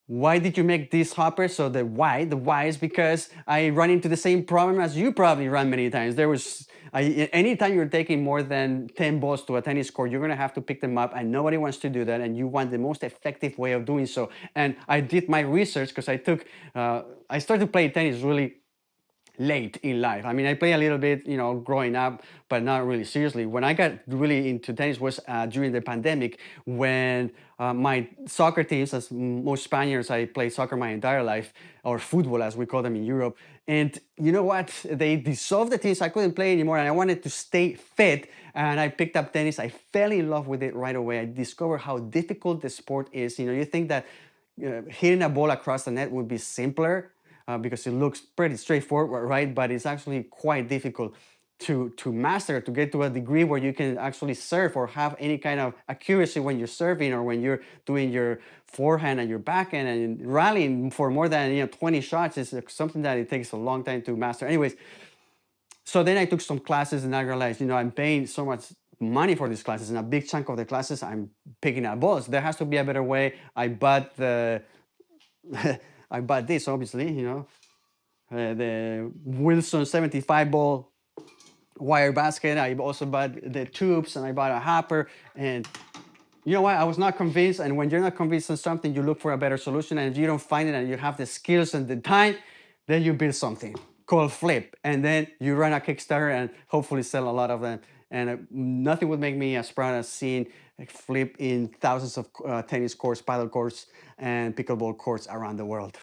Why did you make this hopper? So the why is because I run into the same problem as you probably run many times. Anytime you're taking more than 10 balls to a tennis court, you're gonna have to pick them up, and nobody wants to do that, and you want the most effective way of doing so. And I did my research because I started to play tennis really late in life. I mean, I play a little bit, growing up, but not really seriously. When I got really into tennis was during the pandemic, when my soccer teams, as most Spaniards, I played soccer my entire life, or football as we call them in Europe. And you know what? They dissolved the teams. I couldn't play anymore, and I wanted to stay fit. And I picked up tennis. I fell in love with it right away. I discovered how difficult the sport is. You think that hitting a ball across the net would be simpler because it looks pretty straightforward, right? But it's actually quite difficult to master, to get to a degree where you can actually serve or have any kind of accuracy when you're serving or when you're doing your forehand and your backhand, and rallying for more than 20 shots is something that it takes a long time to master. Anyways, so then I took some classes and I realized, I'm paying so much money for these classes, and a big chunk of the classes I'm picking up balls. There has to be a better way. I bought I bought this, obviously, the Wilson 75 ball wire basket. I also bought the tubes, and I bought a hopper. And you know what? I was not convinced. And when you're not convinced on something, you look for a better solution. And if you don't find it and you have the skills and the time, then you build something called FLIPP. And then you run a Kickstarter and hopefully sell a lot of them. And nothing would make me as proud as seeing FLIPP in thousands of tennis courts, paddle courts, and pickleball courts around the world.